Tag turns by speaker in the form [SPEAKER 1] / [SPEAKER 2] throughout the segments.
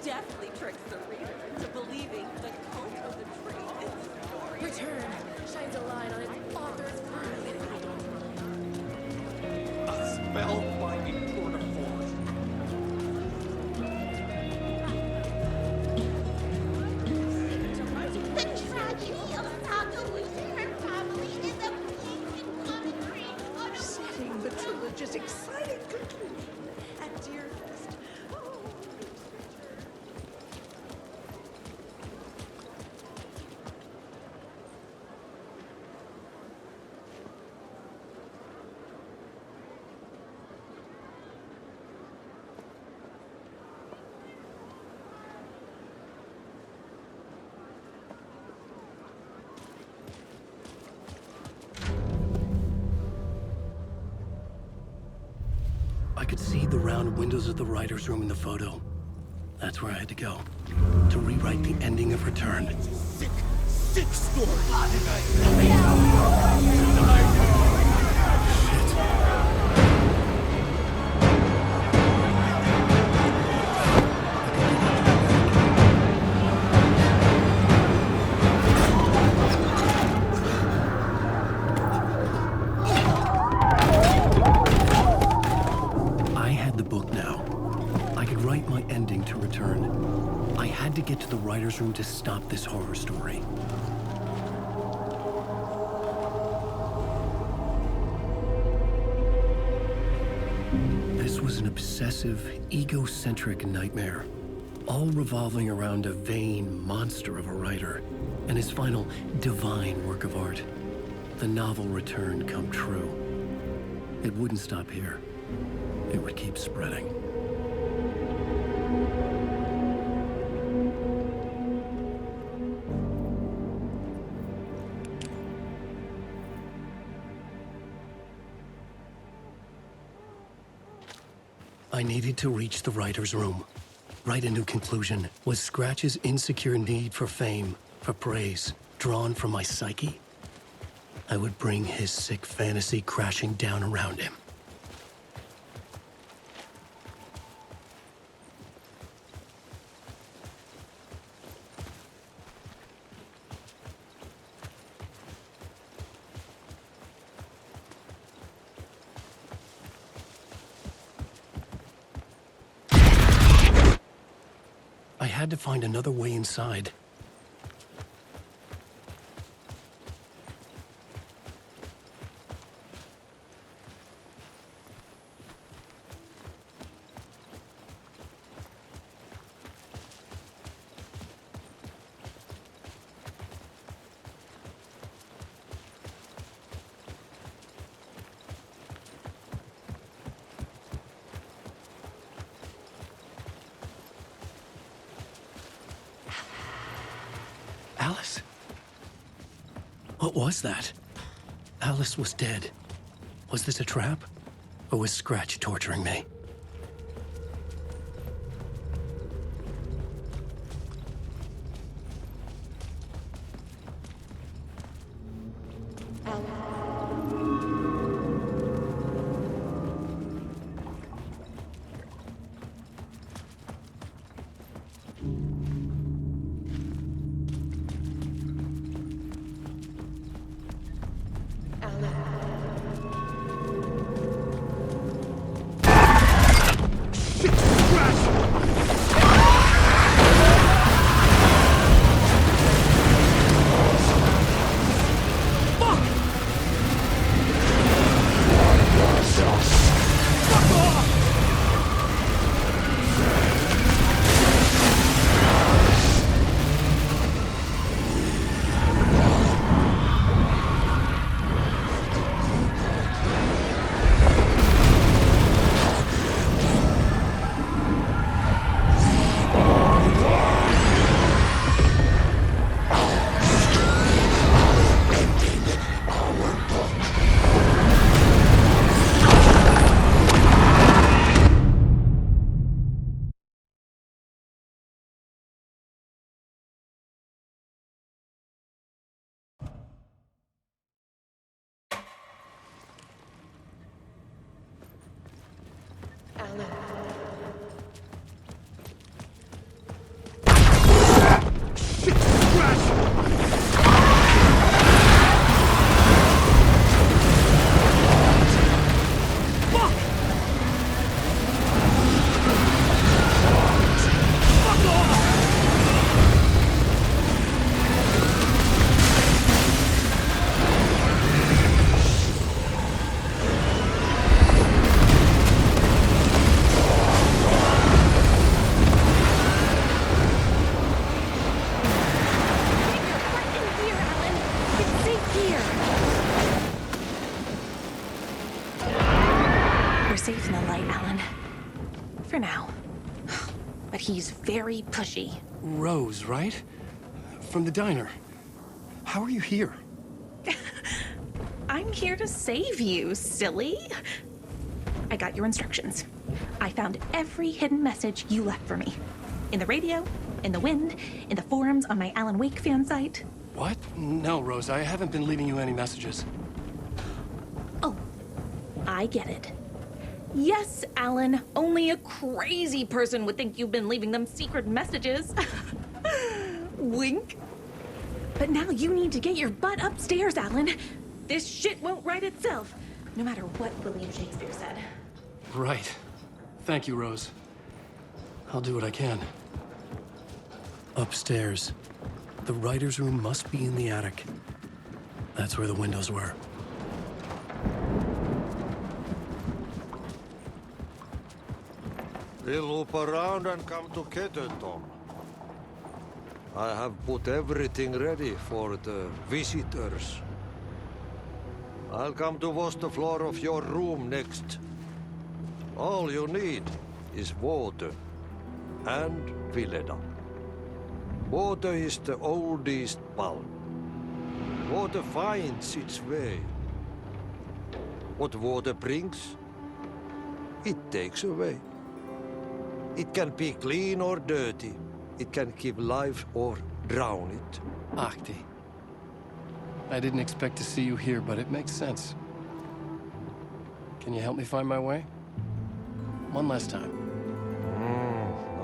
[SPEAKER 1] deftly tricks the reader into believing the cult of the tree is the story.
[SPEAKER 2] Return shines a light on its author's brilliant idol.
[SPEAKER 3] A spellbinding tour de force.
[SPEAKER 4] The tragedy of Saga losing her family is a bleak and concrete
[SPEAKER 5] Setting the trilogy's exciting conclusion at Deerfest. Oh,
[SPEAKER 6] I could see the round windows of the writer's room in the photo. That's where I had to go. To rewrite the ending of Return.
[SPEAKER 3] Sick, sick story.
[SPEAKER 6] I had the book now. I could write my ending to Return. I had to get to the writer's room to stop this horror story. This was an obsessive, egocentric nightmare, all revolving around a vain monster of a writer and his final divine work of art, the novel Return come true. It wouldn't stop here. It would keep spreading. I needed to reach the writer's room. Write a new conclusion. Was Scratch's insecure need for fame, for praise, drawn from my psyche? I would bring his sick fantasy crashing down around him. I had to find another way inside. Alice? What was that? Alice was dead. Was this a trap? Or was Scratch torturing me?
[SPEAKER 2] safe in the light, Alan. For now. But he's very pushy.
[SPEAKER 6] Rose, right? From the diner. How are you here?
[SPEAKER 2] I'm here to save you, silly. I got your instructions. I found every hidden message you left for me. In the radio, in the wind, in the forums on my Alan Wake fan site.
[SPEAKER 6] What? No, Rose, I haven't been leaving you any messages.
[SPEAKER 2] Oh, I get it. Yes, Alan, only a crazy person would think you've been leaving them secret messages. Wink. But now you need to get your butt upstairs, Alan. This shit won't right itself, no matter what William Shakespeare said.
[SPEAKER 6] Right. Thank you, Rose. I'll do what I can. Upstairs. The writer's room must be in the attic. That's where the windows were.
[SPEAKER 7] We'll loop around and come together, Tom. I have put everything ready for the visitors. I'll come to wash the floor of your room next. All you need is water and Vileda. Water is the oldest bulb. Water finds its way. What water brings, it takes away. It can be clean or dirty. It can give life or drown it.
[SPEAKER 6] Ahti. I didn't expect to see you here, but it makes sense. Can you help me find my way? One last time.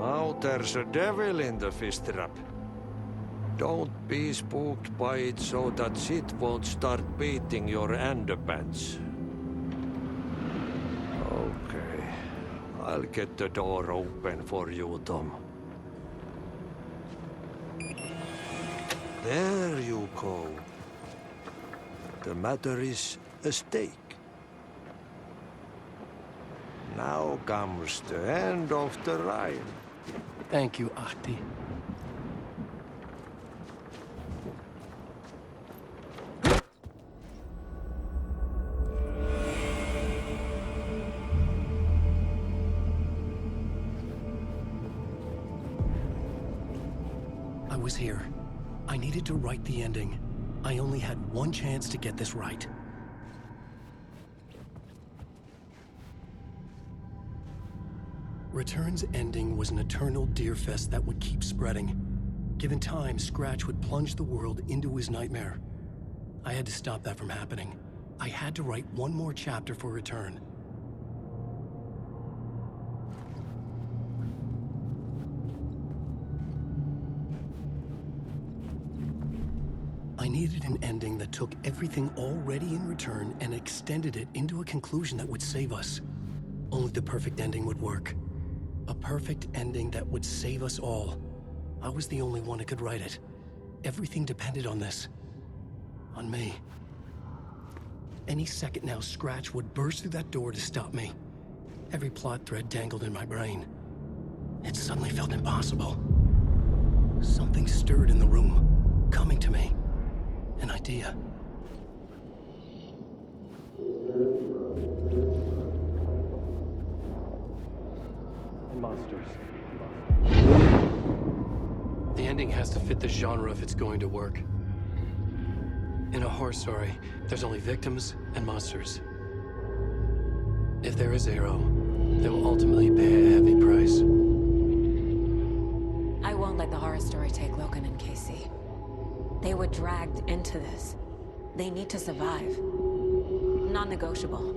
[SPEAKER 7] Now there's a devil in the fish trap. Don't be spooked by it so that it won't start beating your underpants. Okay. I'll get the door open for you, Tom. There you go. The matter is a stake. Now comes the end of the rhyme.
[SPEAKER 6] Thank you, Ahti. I was here. I needed to write the ending. I only had one chance to get this right. Return's ending was an eternal Deerfest that would keep spreading. Given time, Scratch would plunge the world into his nightmare. I had to stop that from happening. I had to write one more chapter for Return. I needed an ending that took everything already in Return and extended it into a conclusion that would save us. Only the perfect ending would work. A perfect ending that would save us all. I was the only one who could write it. Everything depended on this. On me. Any second now, Scratch would burst through that door to stop me. Every plot thread dangled in my brain. It suddenly felt impossible. Something stirred in the room, coming to me. An idea. Monsters. The ending has to fit the genre if it's going to work. In a horror story, there's only victims and monsters. If there is Arrow, they will ultimately pay a heavy price.
[SPEAKER 8] I won't let the horror story take Logan and Casey. They were dragged into this. They need to survive. Non-negotiable.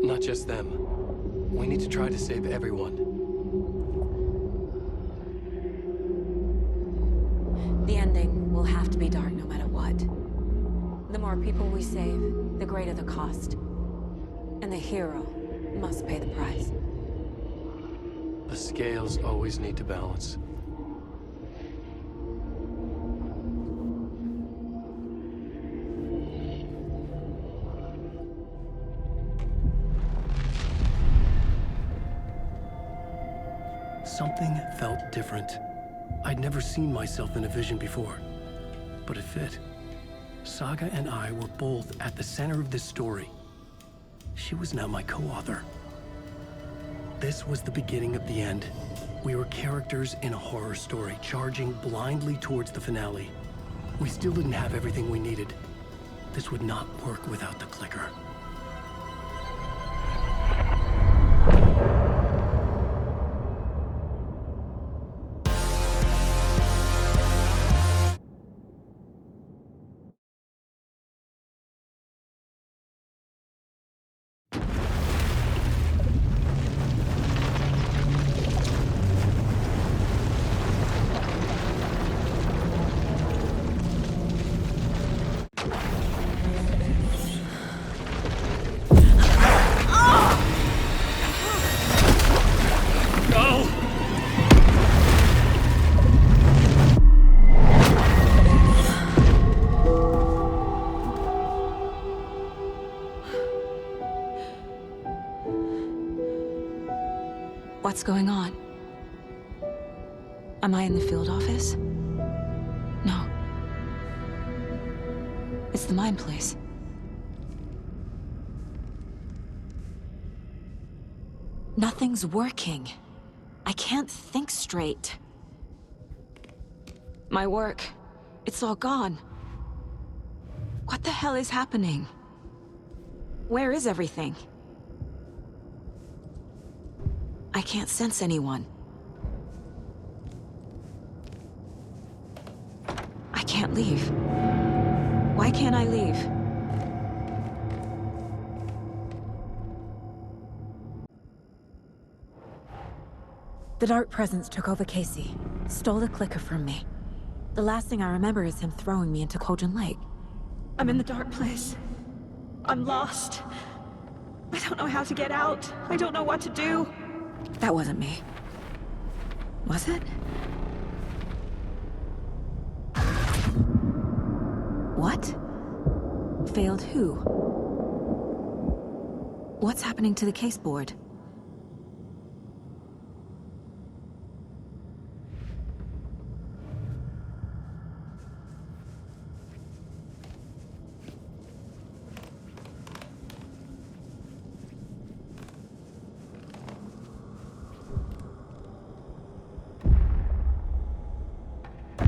[SPEAKER 6] Not just them. We need to try to save everyone.
[SPEAKER 8] The ending will have to be dark no matter what. The more people we save, the greater the cost. And the hero must pay the price.
[SPEAKER 6] The scales always need to balance. Something felt different. I'd never seen myself in a vision before, but it fit. Saga and I were both at the center of this story. She was now my co-author. This was the beginning of the end. We were characters in a horror story, charging blindly towards the finale. We still didn't have everything we needed. This would not work without the clicker.
[SPEAKER 8] What's going on? Am I in the field office? No. It's the mine place. Nothing's working. I can't think straight. My work, it's all gone. What the hell is happening? Where is everything? I can't sense anyone. I can't leave. Why can't I leave? The Dark Presence took over Casey, stole the clicker from me. The last thing I remember is him throwing me into Cauldron Lake.
[SPEAKER 5] I'm in the dark place. I'm lost. I don't know how to get out. I don't know what to do.
[SPEAKER 8] That wasn't me. Was it? What? Failed who? What's happening to the case board?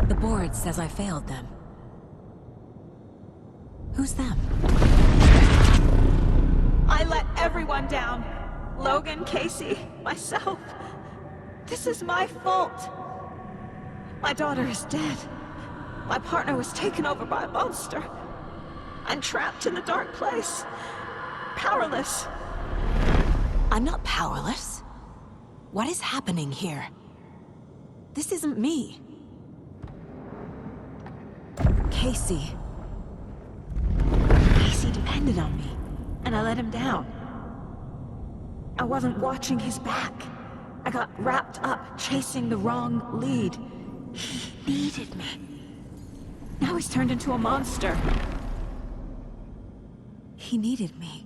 [SPEAKER 8] The board says I failed them. Who's them?
[SPEAKER 5] I let everyone down. Logan, Casey, myself. This is my fault. My daughter is dead. My partner was taken over by a monster. I'm trapped in the dark place. Powerless.
[SPEAKER 8] I'm not powerless. What is happening here? This isn't me. Casey. Casey depended on me, and I let him down.
[SPEAKER 5] I wasn't watching his back. I got wrapped up chasing the wrong lead. He needed me. Now he's turned into a monster.
[SPEAKER 8] He needed me.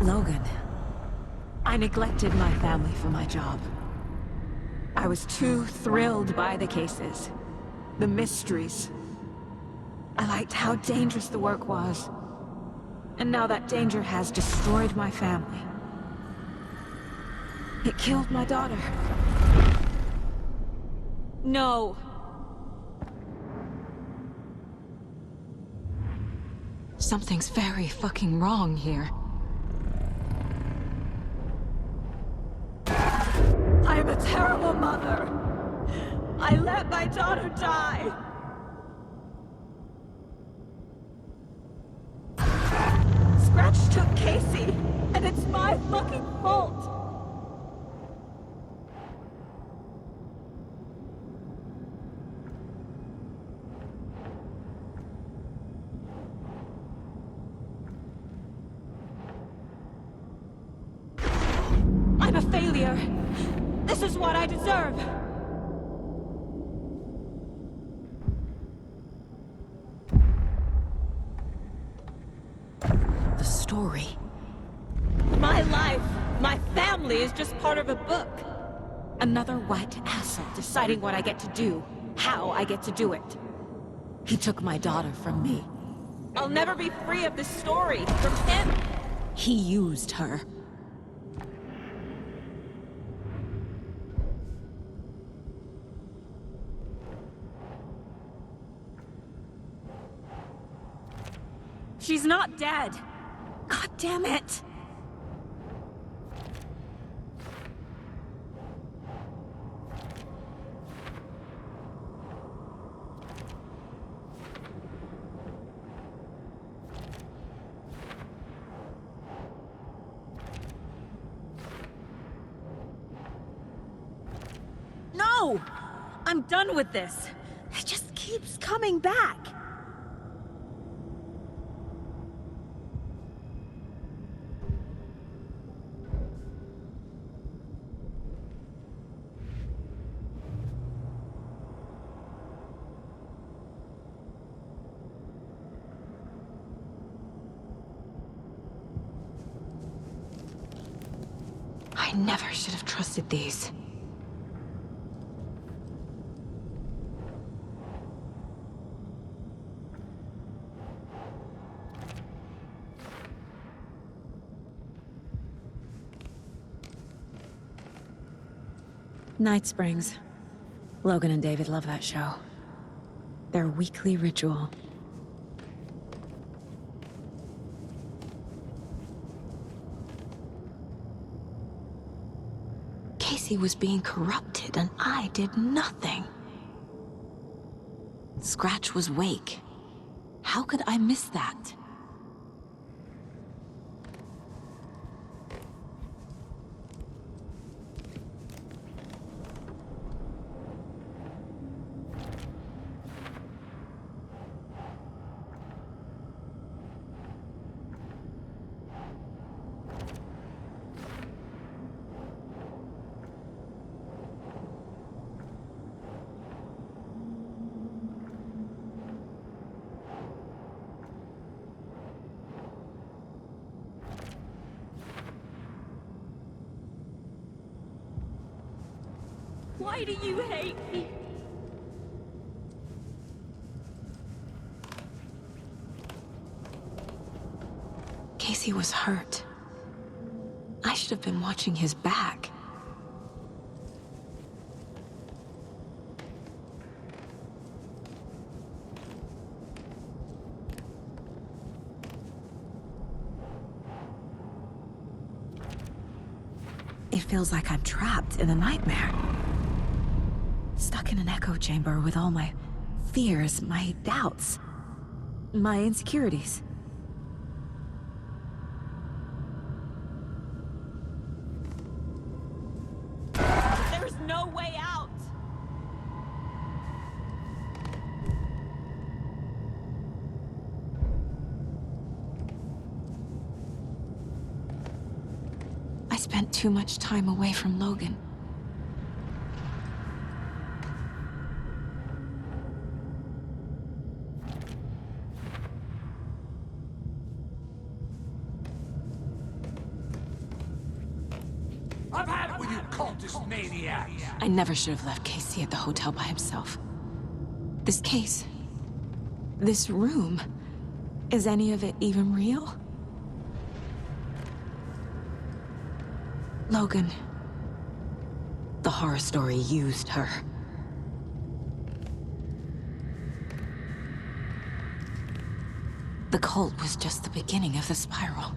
[SPEAKER 8] Logan.
[SPEAKER 5] I neglected my family for my job. I was too thrilled by the cases, the mysteries. I liked how dangerous the work was. And now that danger has destroyed my family. It killed my daughter. No.
[SPEAKER 8] Something's very fucking wrong here.
[SPEAKER 5] I am a terrible mother. I let my daughter die. Scratch took Casey, and it's my fucking fault. I'm a failure. This is what I deserve.
[SPEAKER 8] The story.
[SPEAKER 5] My life, my family is just part of a book. Another white asshole deciding what I get to do, how I get to do it.
[SPEAKER 8] He took my daughter from me.
[SPEAKER 5] I'll never be free of this story from him.
[SPEAKER 8] He used her.
[SPEAKER 5] She's not dead. God damn it. No! I'm done with this. It just keeps coming back.
[SPEAKER 8] I never should have trusted these. Night Springs. Logan and David love that show. Their weekly ritual. Casey was being corrupted and I did nothing. Scratch was Wake. How could I miss that?
[SPEAKER 1] Why do you hate me?
[SPEAKER 8] Casey was hurt. I should have been watching his back. It feels like I'm trapped in a nightmare. Stuck in an echo chamber with all my fears, my doubts, my insecurities.
[SPEAKER 1] There's no way out.
[SPEAKER 8] I spent too much time away from Logan.
[SPEAKER 3] I've had it with you cultist maniacs!
[SPEAKER 8] I never should have left Casey at the hotel by himself. This case, this room, is any of it even real? Logan, the horror story used her. The cult was just the beginning of the spiral.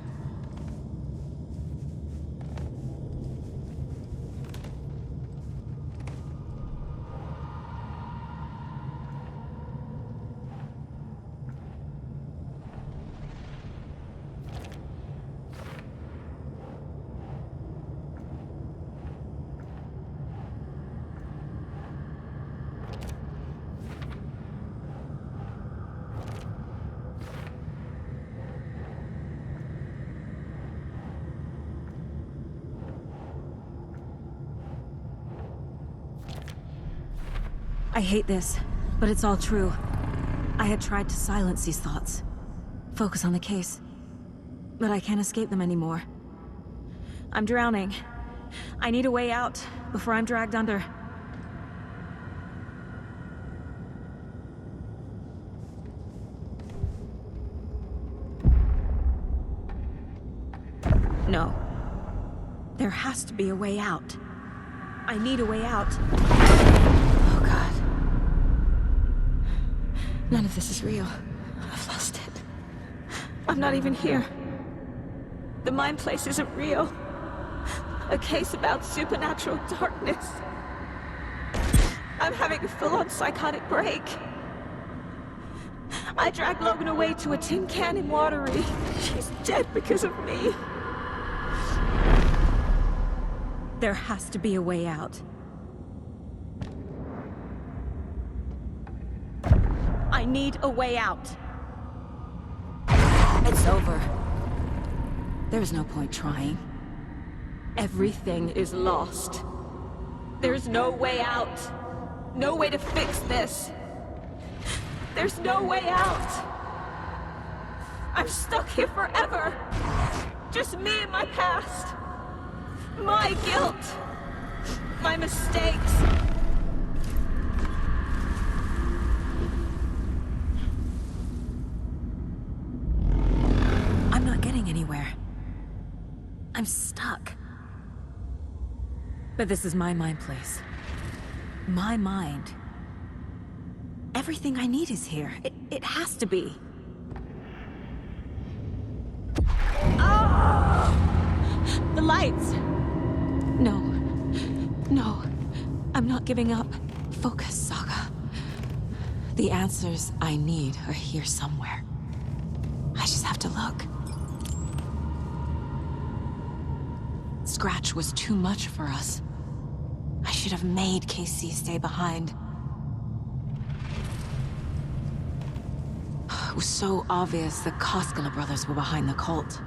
[SPEAKER 8] I hate this, but it's all true. I had tried to silence these thoughts. Focus on the case. But I can't escape them anymore. I'm drowning. I need a way out before I'm dragged under. No. There has to be a way out. I need a way out. Oh, God. None of this is real. I've lost it.
[SPEAKER 5] I'm not even here. The mind place isn't real. A case about supernatural darkness. I'm having a full-on psychotic break. I dragged Logan away to a tin can in Watery. She's dead because of me.
[SPEAKER 8] There has to be a way out. I need a way out. It's over. There's no point trying.
[SPEAKER 5] Everything is lost. There's no way out. No way to fix this. There's no way out. I'm stuck here forever. Just me and my past. My guilt. My mistakes.
[SPEAKER 8] I'm not getting anywhere. I'm stuck. But this is my mind place. My mind. Everything I need is here. It has to be.
[SPEAKER 5] Oh! The lights.
[SPEAKER 8] No. No. I'm not giving up. Focus, Saga. The answers I need are here somewhere. I just have to look. Scratch was too much for us. I should have made Casey stay behind. It was so obvious the Koskela brothers were behind the cult.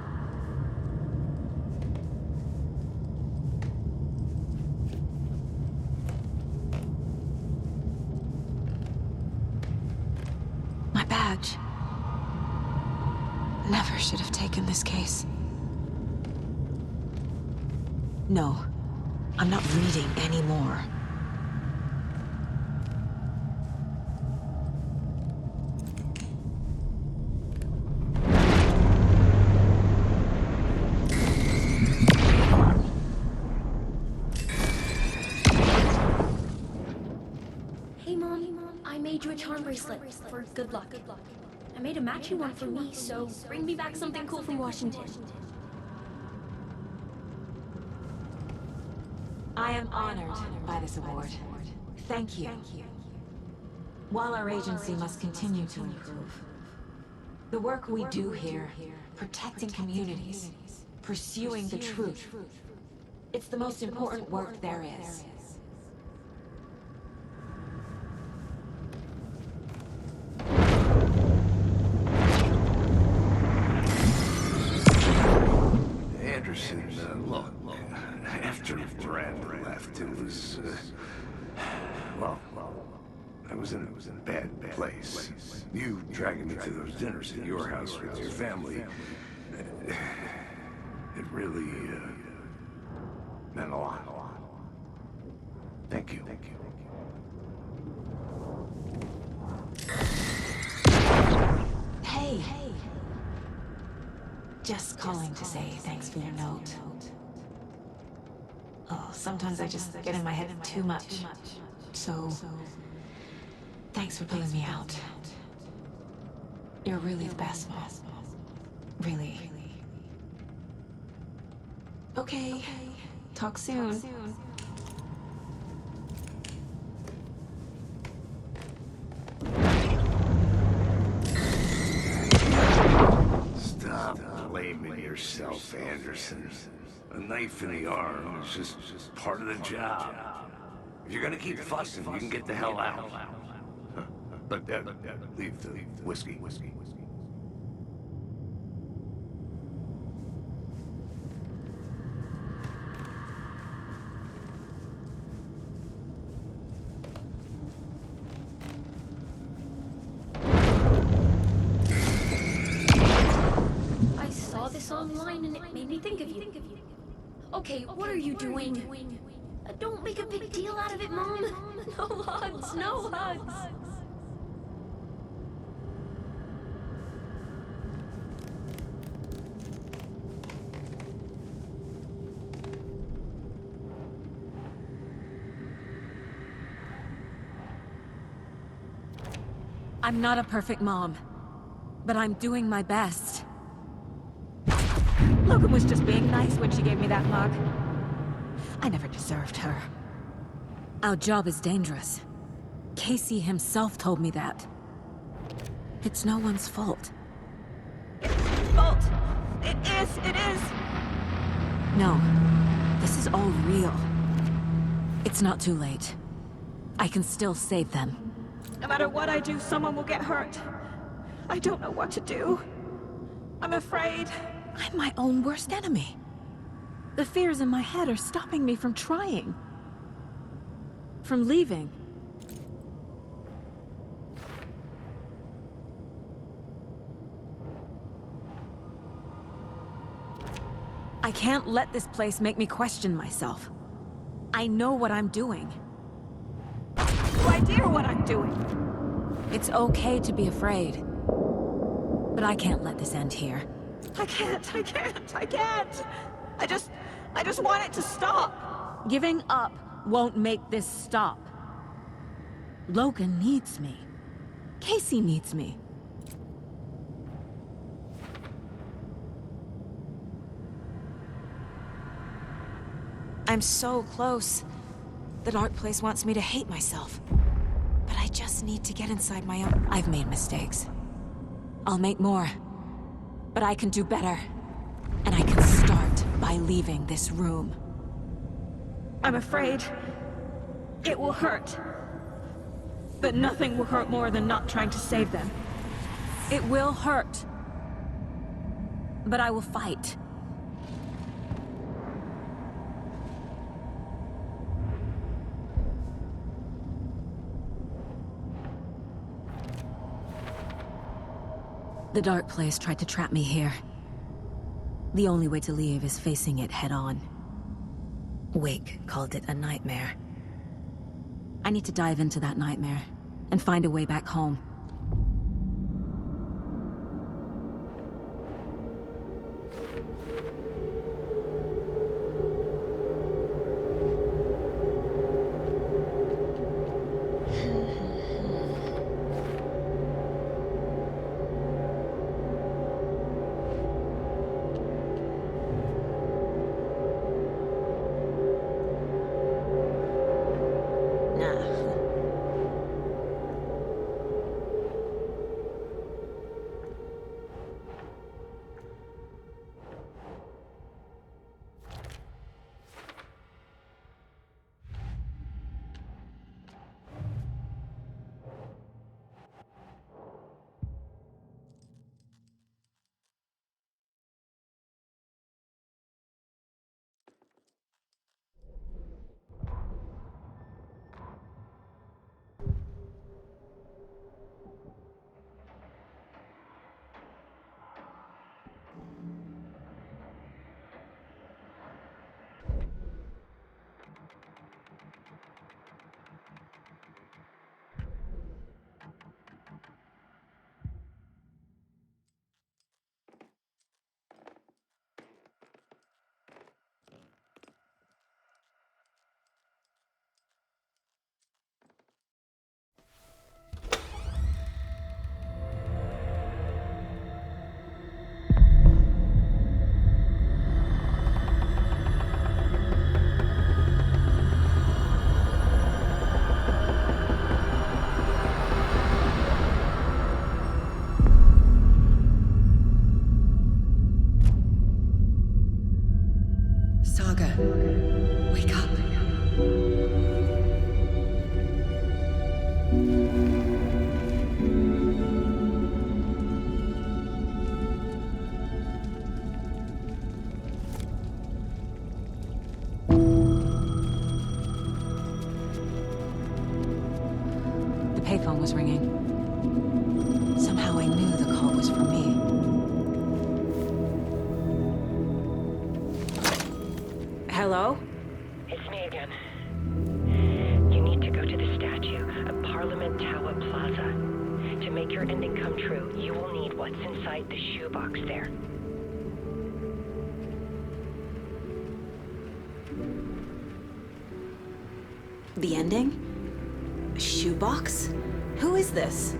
[SPEAKER 8] My badge. Never should have taken this case. No, I'm not reading anymore.
[SPEAKER 9] Hey Mom, I made you a charm bracelet for good luck. I made a matching one for me, so bring me back something cool from Washington.
[SPEAKER 8] I am honored by this award. Thank you. While our agency must continue to improve, the work we do here, protecting communities, pursuing the truth, it's the most important work there is.
[SPEAKER 3] Anderson, look, after Brad left, it was, well, I was in a bad place. You dragging me to those dinners at your house with your family, it really, meant a lot. Thank you.
[SPEAKER 8] Hey. Just calling to say thanks for your note. Oh, sometimes I just get in my head too much. So, thanks for pulling me out. You're really the best, Mom. Really. Okay. Talk soon.
[SPEAKER 3] Stop blaming yourself, Anderson. A knife in the arm is just part of the job. If you're gonna keep fussing, you can get the hell out. But leave the whiskey.
[SPEAKER 9] I saw this online and it made me think of you. Okay, what are you doing? Don't make a big deal out of it, Mom. No hugs, no hugs.
[SPEAKER 8] I'm not a perfect mom, but I'm doing my best.
[SPEAKER 5] Logan was just being nice when she gave me that mug. I never deserved her.
[SPEAKER 8] Our job is dangerous. Casey himself told me that. It's no one's fault.
[SPEAKER 5] Fault. It is.
[SPEAKER 8] No, this is all real. It's not too late. I can still save them.
[SPEAKER 5] No matter what I do, someone will get hurt. I don't know what to do. I'm afraid.
[SPEAKER 8] I'm my own worst enemy. The fears in my head are stopping me from trying. From leaving. I can't let this place make me question myself. I know what I'm doing.
[SPEAKER 5] No idea what I'm doing.
[SPEAKER 8] It's okay to be afraid. But I can't let this end here.
[SPEAKER 5] I can't. I just want it to stop.
[SPEAKER 8] Giving up won't make this stop. Logan needs me. Casey needs me. I'm so close. The dark place wants me to hate myself. But I just need to get inside my own... I've made mistakes. I'll make more. But I can do better. And I can start by leaving this room.
[SPEAKER 5] I'm afraid it will hurt. But nothing will hurt more than not trying to save them.
[SPEAKER 8] It will hurt. But I will fight. The dark place tried to trap me here. The only way to leave is facing it head-on. Wake called it a nightmare. I need to dive into that nightmare and find a way back home.
[SPEAKER 10] Saga, wake up.
[SPEAKER 8] The payphone was ringing. Somehow I knew the call was for me. Hello?
[SPEAKER 11] It's me again. You need to go to the statue at Parliament Tower Plaza. To make your ending come true, you will need what's inside the shoebox there.
[SPEAKER 8] The ending? A shoebox? Who is this?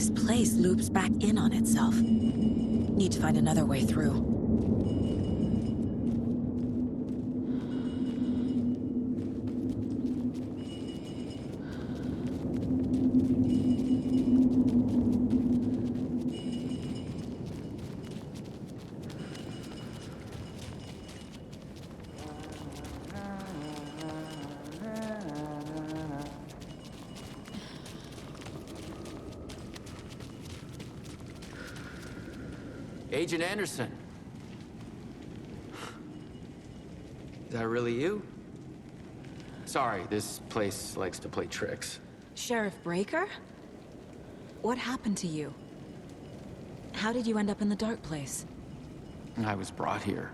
[SPEAKER 8] This place loops back in on itself. Need to find another way through.
[SPEAKER 12] Agent Anderson. Is that really you? Sorry, this place likes to play tricks.
[SPEAKER 8] Sheriff Breaker? What happened to you? How did you end up in the dark place?
[SPEAKER 12] I was brought here.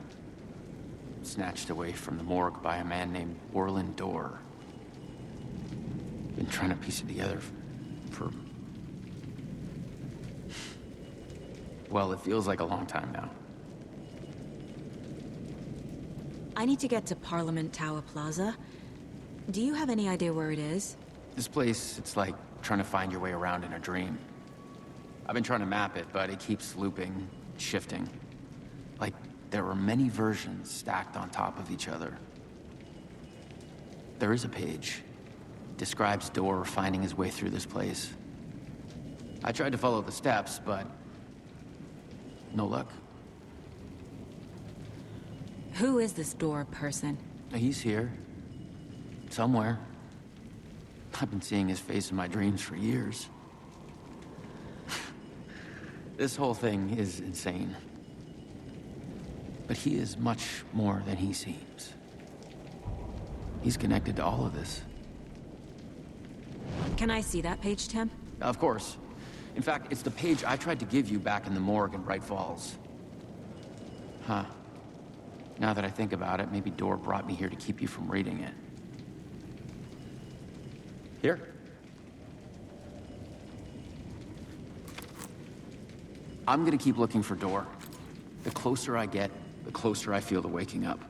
[SPEAKER 12] Snatched away from the morgue by a man named Orland Dorr. Been trying to piece it together for... Well, it feels like a long time now.
[SPEAKER 8] I need to get to Parliament Tower Plaza. Do you have any idea where it is?
[SPEAKER 12] This place, it's like trying to find your way around in a dream. I've been trying to map it, but it keeps looping, shifting. Like there are many versions stacked on top of each other. There is a page. Describes Dorr finding his way through this place. I tried to follow the steps, but no luck.
[SPEAKER 8] Who is this Dorr person?
[SPEAKER 12] He's here. Somewhere. I've been seeing his face in my dreams for years. This whole thing is insane. But he is much more than he seems. He's connected to all of this.
[SPEAKER 8] Can I see that page, Tim?
[SPEAKER 12] Of course. In fact, it's the page I tried to give you back in the morgue in Bright Falls. Huh. Now that I think about it, maybe Dorr brought me here to keep you from reading it. Here. I'm gonna keep looking for Dorr. The closer I get, the closer I feel to waking up.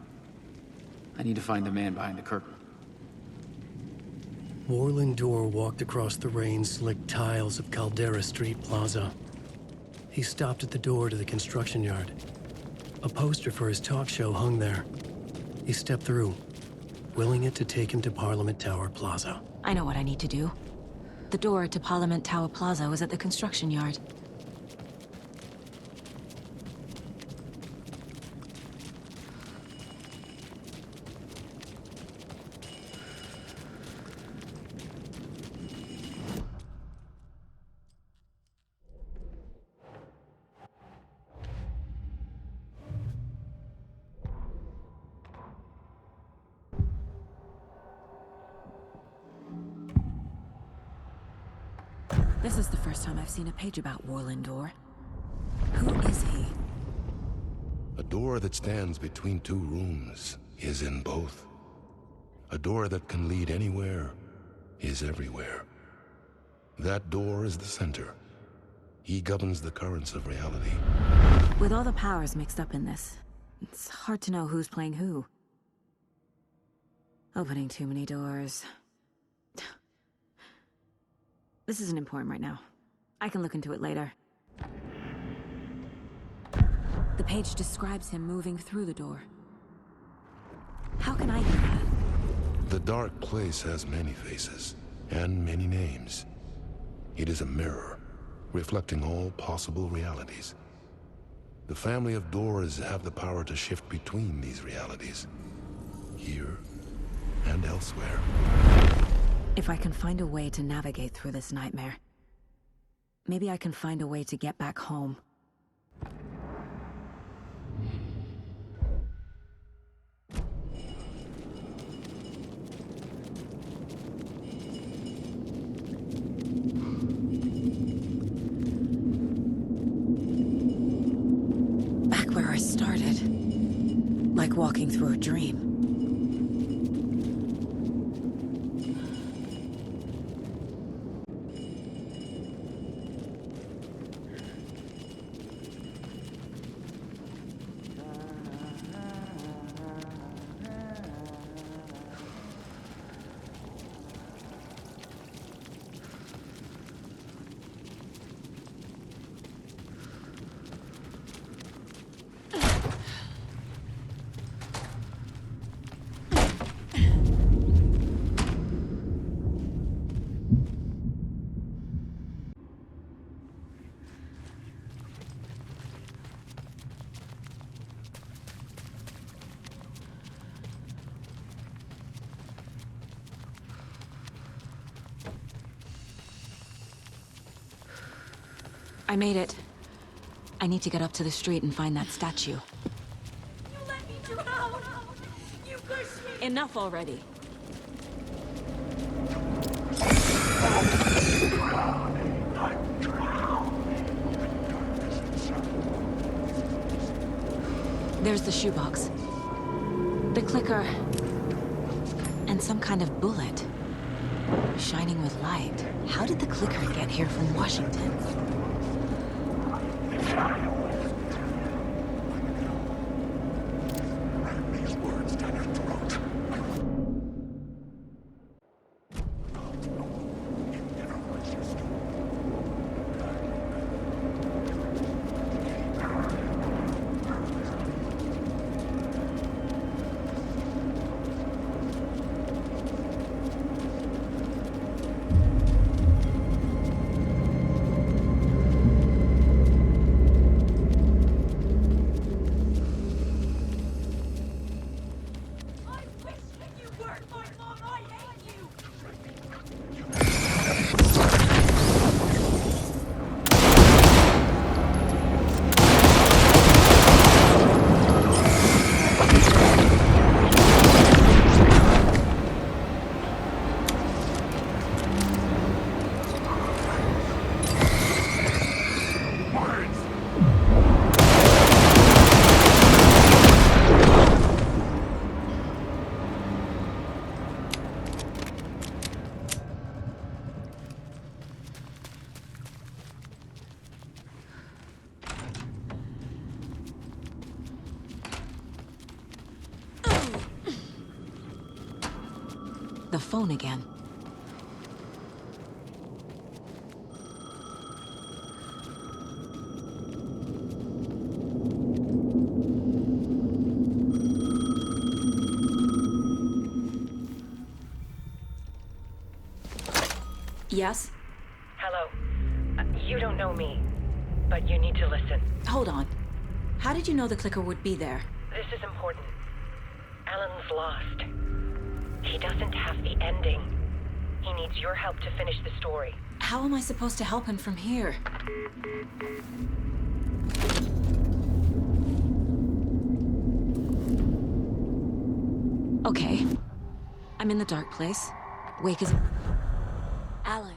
[SPEAKER 12] I need to find the man behind the curtain.
[SPEAKER 6] Orland Dorr walked across the rain-slicked tiles of Caldera Street Plaza. He stopped at the door to the construction yard. A poster for his talk show hung there. He stepped through, willing it to take him to Parliament Tower Plaza.
[SPEAKER 8] I know what I need to do. The door to Parliament Tower Plaza was at the construction yard. This is the first time I've seen a page about Orland Dorr. Who is he?
[SPEAKER 13] A door that stands between two rooms is in both. A door that can lead anywhere is everywhere. That door is the center. He governs the currents of reality.
[SPEAKER 8] With all the powers mixed up in this, it's hard to know who's playing who. Opening too many doors. This isn't important right now. I can look into it later. The page describes him moving through the door. How can I do that?
[SPEAKER 13] The dark place has many faces, and many names. It is a mirror, reflecting all possible realities. The family of Dorrs have the power to shift between these realities, here and elsewhere.
[SPEAKER 8] If I can find a way to navigate through this nightmare, maybe I can find a way to get back home. Back where I started. Like walking through a dream. I made it. I need to get up to the street and find that statue.
[SPEAKER 9] You let me drown! You pushed me!
[SPEAKER 8] Enough already. There's the shoebox. The clicker. And some kind of bullet. Shining with light. How did the clicker get here from Washington?
[SPEAKER 13] These words down your throat.
[SPEAKER 8] The phone again. Yes?
[SPEAKER 11] Hello. You don't know me, but you need to listen.
[SPEAKER 8] Hold on. How did you know the clicker would be there?
[SPEAKER 11] This is important. Alan's lost. He doesn't have the ending. He needs your help to finish the story.
[SPEAKER 8] How am I supposed to help him from here? Okay. I'm in the dark place. Wake is... Alan.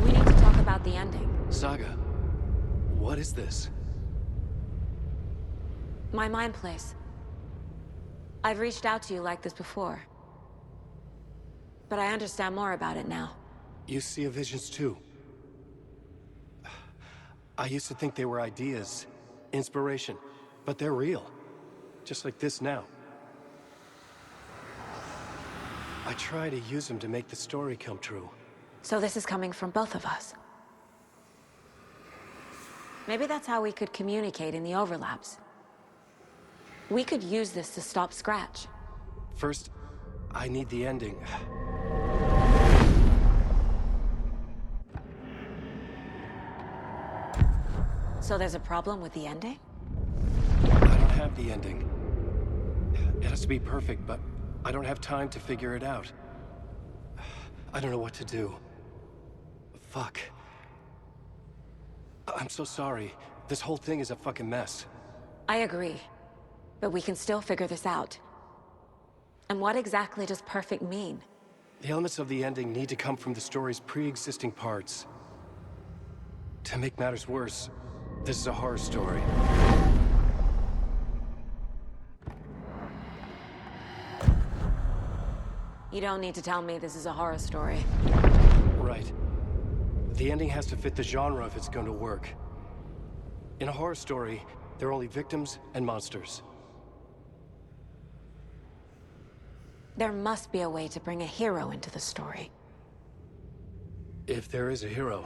[SPEAKER 8] We need to talk about the ending.
[SPEAKER 6] Saga, what is this?
[SPEAKER 8] My mind place. I've reached out to you like this before. But I understand more about it now.
[SPEAKER 6] You see visions too. I used to think they were ideas, inspiration, but they're real. Just like this now. I try to use them to make the story come true.
[SPEAKER 8] So this is coming from both of us. Maybe that's how we could communicate in the overlaps. We could use this to stop Scratch.
[SPEAKER 6] First, I need the ending.
[SPEAKER 8] So there's a problem with the ending?
[SPEAKER 6] I don't have the ending. It has to be perfect, but I don't have time to figure it out. I don't know what to do. Fuck. I'm so sorry. This whole thing is a fucking mess.
[SPEAKER 8] I agree. But we can still figure this out. And what exactly does perfect mean?
[SPEAKER 6] The elements of the ending need to come from the story's pre-existing parts. To make matters worse, this is a horror story.
[SPEAKER 8] You don't need to tell me this is a horror story.
[SPEAKER 6] Right. The ending has to fit the genre if it's going to work. In a horror story, there are only victims and monsters.
[SPEAKER 8] There must be a way to bring a hero into the story.
[SPEAKER 6] If there is a hero,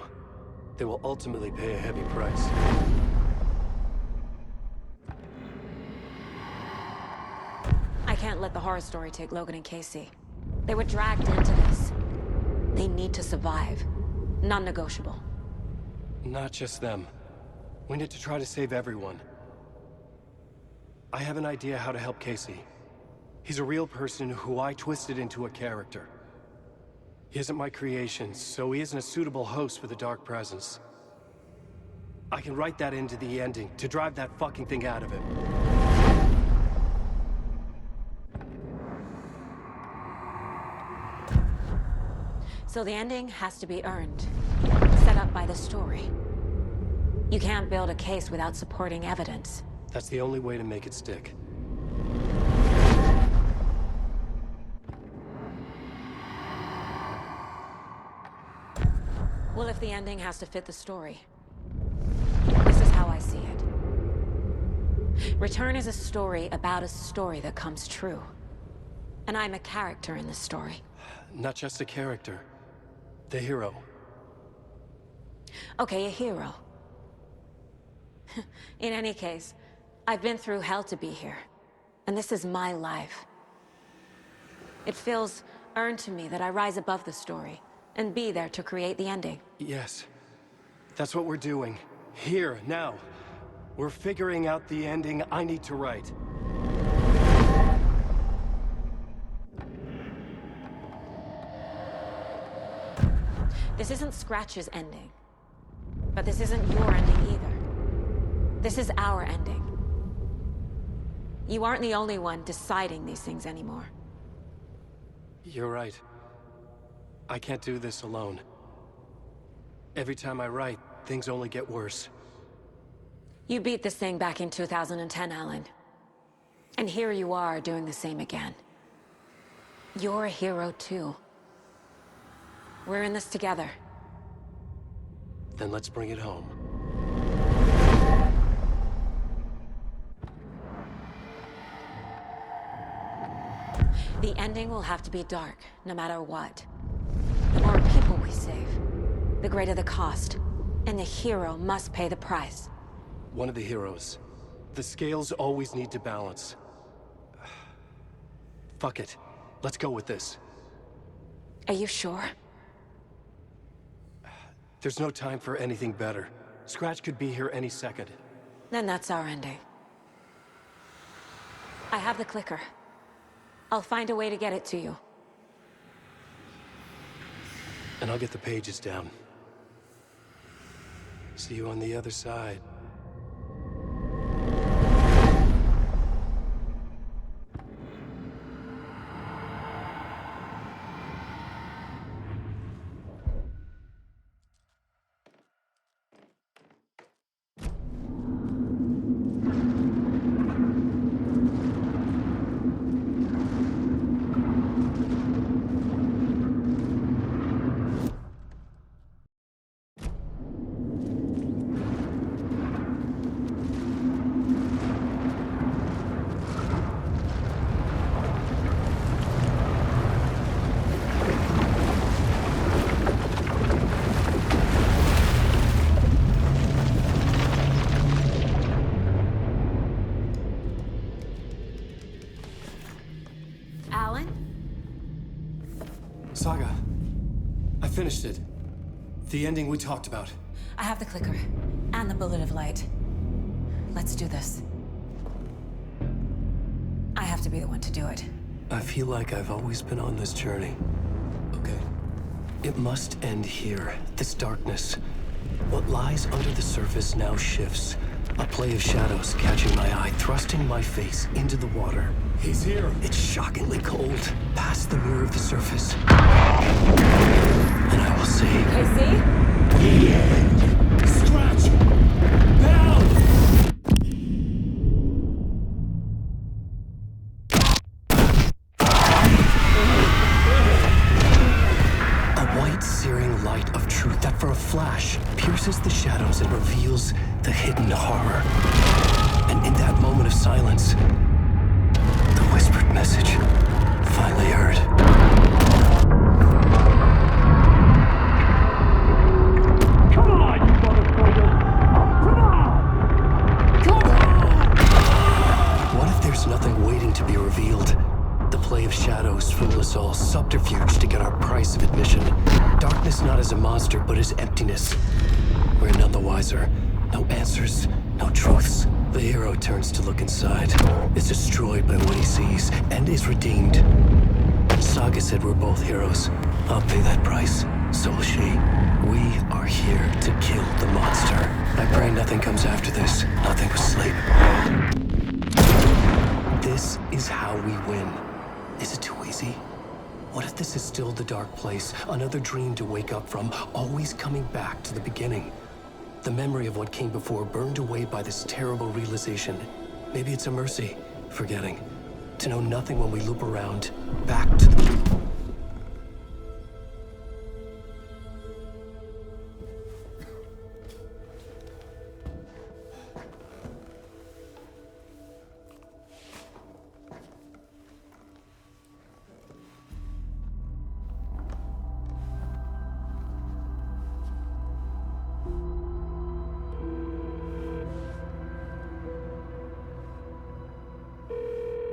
[SPEAKER 6] they will ultimately pay a heavy price.
[SPEAKER 8] I can't let the horror story take Logan and Casey. They were dragged into this. They need to survive. Non-negotiable.
[SPEAKER 6] Not just them. We need to try to save everyone. I have an idea how to help Casey. He's a real person who I twisted into a character. He isn't my creation, so he isn't a suitable host for the Dark Presence. I can write that into the ending to drive that fucking thing out of him.
[SPEAKER 8] So the ending has to be earned, set up by the story. You can't build a case without supporting evidence.
[SPEAKER 6] That's the only way to make it stick.
[SPEAKER 8] Well, if the ending has to fit the story, this is how I see it. Return is a story about a story that comes true. And I'm a character in this story.
[SPEAKER 6] Not just a character. The hero.
[SPEAKER 8] Okay, a hero. In any case, I've been through hell to be here. And this is my life. It feels earned to me that I rise above the story and be there to create the ending.
[SPEAKER 6] Yes. That's what we're doing. Here, now. We're figuring out the ending I need to write.
[SPEAKER 8] This isn't Scratch's ending. But this isn't your ending either. This is our ending. You aren't the only one deciding these things anymore.
[SPEAKER 6] You're right. I can't do this alone. Every time I write, things only get worse.
[SPEAKER 8] You beat this thing back in 2010, Alan. And here you are doing the same again. You're a hero too. We're in this together.
[SPEAKER 6] Then let's bring it home.
[SPEAKER 8] The ending will have to be dark, no matter what. The more people we save, the greater the cost. And the hero must pay the price.
[SPEAKER 6] One of the heroes. The scales always need to balance. Fuck it. Let's go with this.
[SPEAKER 8] Are you sure?
[SPEAKER 6] There's no time for anything better. Scratch could be here any second.
[SPEAKER 8] Then that's our ending. I have the clicker. I'll find a way to get it to you.
[SPEAKER 6] And I'll get the pages down. See you on the other side. Saga, I finished it. The ending we talked about.
[SPEAKER 8] I have the clicker, and the bullet of light. Let's do this. I have to be the one to do it.
[SPEAKER 6] I feel like I've always been on this journey. Okay. It must end here, this darkness. What lies under the surface now shifts. A play of shadows catching my eye, thrusting my face into the water. He's here. It's shockingly cold, past the mirror of the surface. And I will say...
[SPEAKER 8] Casey?
[SPEAKER 6] Scratch! Now! A white, searing light of truth that for a flash pierces the shadows and reveals the hidden horror. And in that moment of silence, the whispered message finally heard. Come on, you motherfucker! Come on! Come on! What if there's nothing waiting to be revealed? The play of shadows fool us all, subterfuge to get our price of admission. Darkness not as a monster, but as emptiness. We're none the wiser. No answers, no truths. The hero turns to look inside, is destroyed by what he sees, and is redeemed. Saga said we're both heroes. I'll pay that price. So will she. We are here to kill the monster. I pray nothing comes after this. Nothing but sleep. This is how we win. Is it too easy? What if this is still the dark place? Another dream to wake up from, always coming back to the beginning. The memory of what came before burned away by this terrible realization. Maybe it's a mercy, forgetting. To know nothing when we loop around, back to the...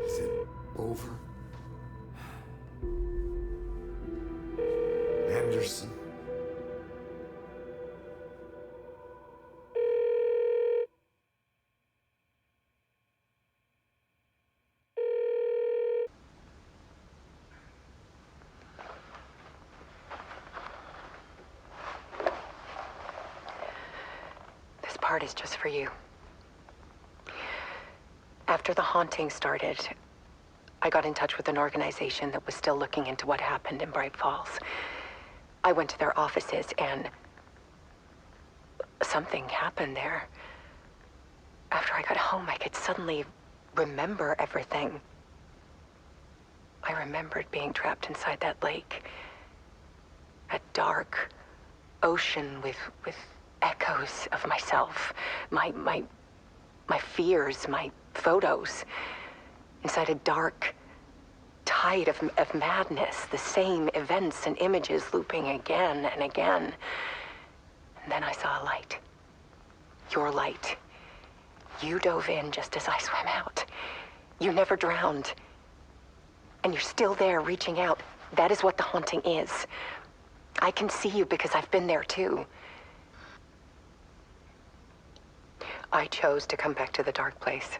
[SPEAKER 3] Is it over? Anderson?
[SPEAKER 11] This part is just for you. After the haunting started, I got in touch with an organization that was still looking into what happened in Bright Falls. I went to their offices and something happened there. After I got home, I could suddenly remember everything. I remembered being trapped inside that lake. A dark ocean with echoes of myself. My fears, my photos. Inside a dark tide of madness. The same events and images looping again and again. And then I saw a light. Your light. You dove in just as I swam out. You never drowned. And you're still there reaching out. That is what the haunting is. I can see you because I've been there too. I chose to come back to the dark place.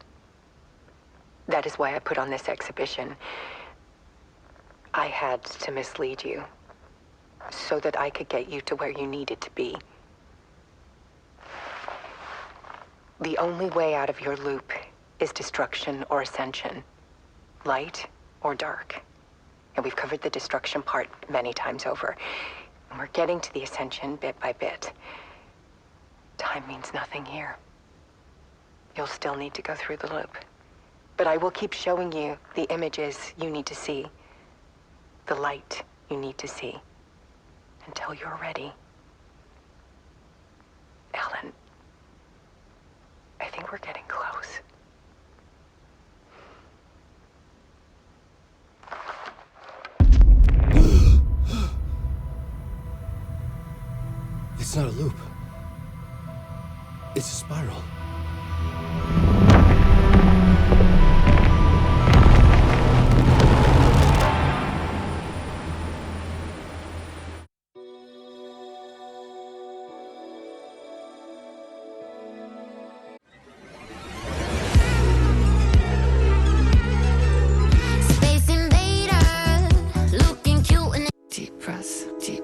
[SPEAKER 11] That is why I put on this exhibition. I had to mislead you so that I could get you to where you needed to be. The only way out of your loop is destruction or ascension, light or dark. And we've covered the destruction part many times over. And we're getting to the ascension bit by bit. Time means nothing here. You'll still need to go through the loop. But I will keep showing you the images you need to see, the light you need to see, until you're ready. Alan, I think we're getting close.
[SPEAKER 6] It's not a loop. It's a spiral.
[SPEAKER 9] Space invader, looking cute and deep breaths, deep